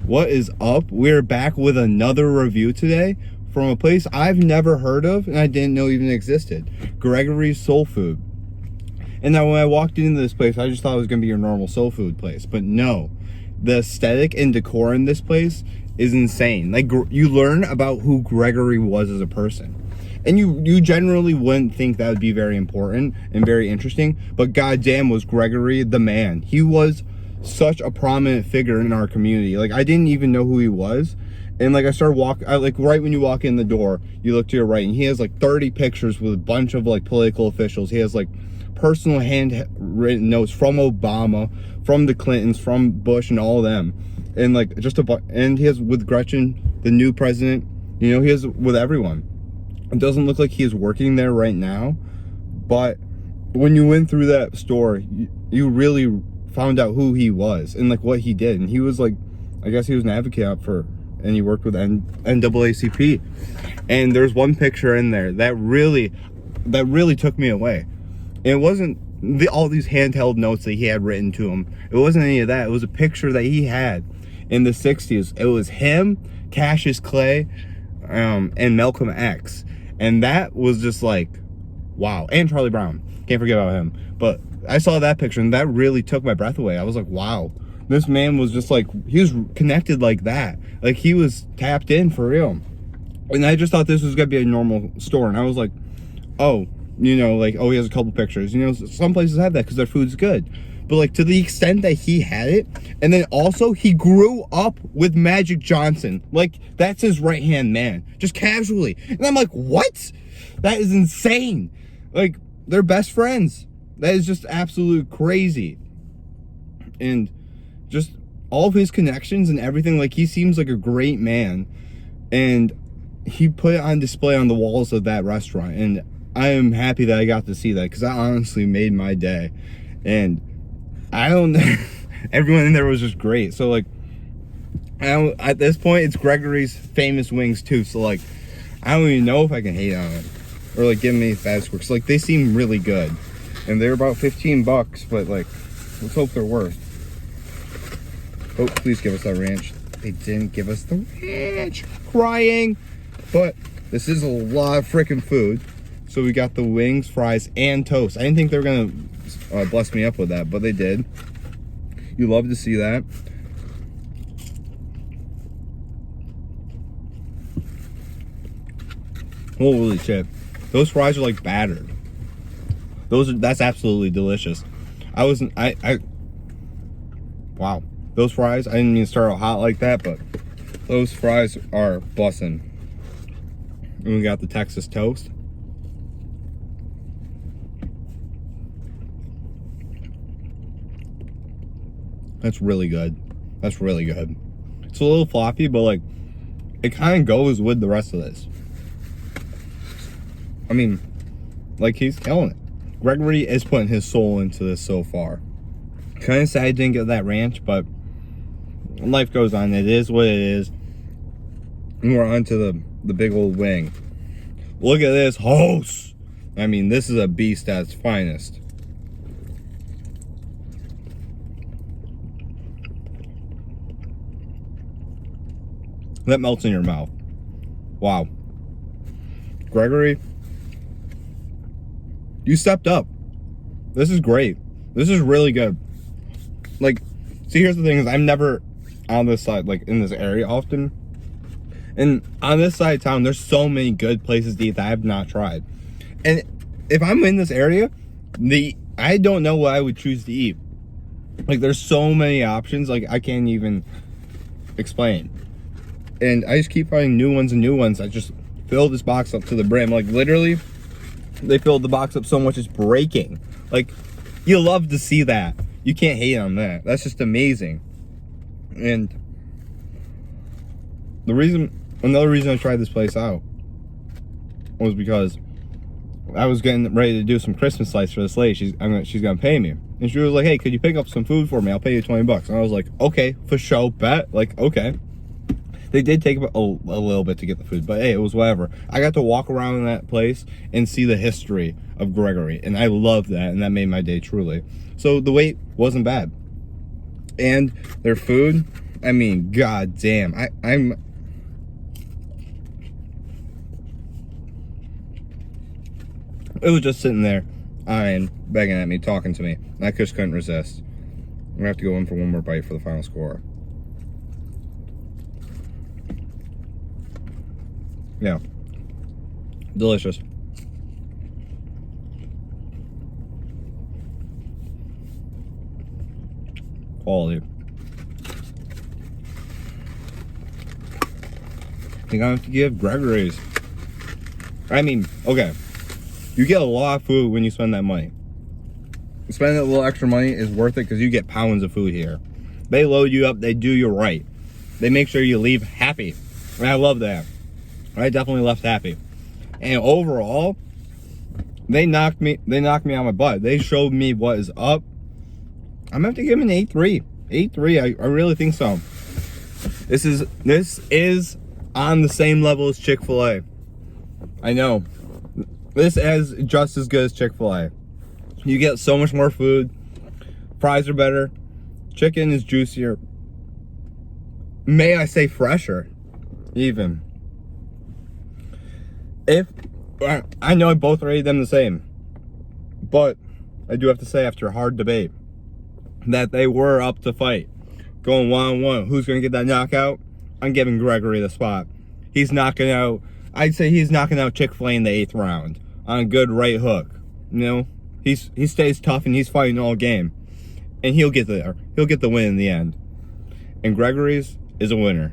What is up? We're back with another review today from a place I've never heard of and I didn't know even existed. Gregory's Soul Food. And now when I walked into this place, I just thought it was going to be your normal soul food place. But no, the aesthetic and decor in this place is insane. Like, you learn about who Gregory was as a person. And you generally wouldn't think that would be very important and very interesting. But goddamn was Gregory the man. He was such a prominent figure in our community. Like, I didn't even know who he was. And like, I started like right when you walk in the door, you look to your right and he has like 30 pictures with a bunch of like political officials. He has like personal handwritten notes from Obama, from the Clintons, from Bush, and all of them. And like and he has with Gretchen, the new president, you know, he has with everyone. It doesn't look like he is working there right now, but when you went through that store, you really found out who he was and like what he did. And he was like, I guess he was an advocate for, and he worked with NAACP. And there's one picture in there that really took me away. And it wasn't all these handheld notes that he had written to him. It wasn't any of that. It was a picture that he had in the 60s. It was him, Cassius Clay, and Malcolm X. And that was just like, wow. And Charlie Brown. Can't forget about him. But I saw that picture and that really took my breath away. I was like, wow. This man was just like, he was connected like that. Like, he was tapped in for real. And I just thought this was going to be a normal store. And I was like, oh, you know, like, oh, he has a couple pictures. You know, some places have that because their food's good. But like, to the extent that he had it, and then also he grew up with Magic Johnson. Like, that's his right-hand man, just casually. And I'm like, what? That is insane. Like, they're best friends. That is just absolute crazy. And just all of his connections and everything, like, he seems like a great man. And he put it on display on the walls of that restaurant. And I am happy that I got to see that because that honestly made my day. And I don't know, everyone in there was just great. So like, at this point, it's Gregory's famous wings too. So like, I don't even know if I can hate on it or like give them any bad scores. Like, they seem really good and they're about 15 bucks, but like, let's hope they're worth. Oh, please give us that ranch. They didn't give us the ranch. Crying. But this is a lot of freaking food. So we got the wings, fries, and toast. I didn't think they were gonna bless me up with that, but they did. You love to see that. Holy shit. Those fries are like battered. That's absolutely delicious. Wow. Those fries, I didn't mean to start out hot like that, but those fries are bussin'. And we got the Texas toast. That's really good. That's really good. It's a little floppy, but like, it kind of goes with the rest of this. I mean, like, he's killing it. Gregory is putting his soul into this so far. Kind of sad I didn't get that ranch, but life goes on. It is what it is. And we're on to the big old wing. Look at this host. I mean, this is a beast at its finest. That melts in your mouth. Wow. Gregory, you stepped up. This is great. This is really good. Like, see, here's the thing is I'm never on this side, like in this area often. And on this side of town, there's so many good places to eat that I have not tried. And if I'm in this area, I don't know what I would choose to eat. Like, there's so many options, like I can't even explain. And I just keep finding new ones and new ones. I just fill this box up to the brim. Like, literally, they filled the box up so much it's breaking. Like, you love to see that. You can't hate on that. That's just amazing. And another reason I tried this place out was because I was getting ready to do some Christmas lights for this lady. She's gonna pay me. And she was like, hey, could you pick up some food for me? I'll pay you 20 bucks. And I was like, okay, for sure, bet. Like, okay. They did take a little bit to get the food, but hey, it was whatever. I got to walk around in that place and see the history of Gregory, and I loved that, and that made my day truly. So the wait wasn't bad. And their food, I mean, god damn. I'm it was just sitting there, eyeing, begging at me, talking to me. And I just couldn't resist. I'm gonna have to go in for one more bite for the final score. Yeah. Delicious. Quality. I think I have to give Gregory's. I mean, okay. You get a lot of food when you spend that money. Spending that little extra money is worth it because you get pounds of food here. They load you up, they do you right. They make sure you leave happy. And I love that. I definitely left happy. And overall, they knocked me on my butt. They showed me what is up. I'm gonna have to give them an 8.3. 8.3, I really think so. This is on the same level as Chick-fil-A. I know. This is just as good as Chick-fil-A. You get so much more food. Fries are better. Chicken is juicier. May I say fresher, even. I know I both rated them the same, but I do have to say, after a hard debate, that they were up to fight. Going one-on-one, who's going to get that knockout? I'm giving Gregory the spot. He's knocking out, I'd say he's knocking out Chick-fil-A in the 8th round on a good right hook. You know, he stays tough and he's fighting all game. And he'll get there. He'll get the win in the end. And Gregory's is a winner.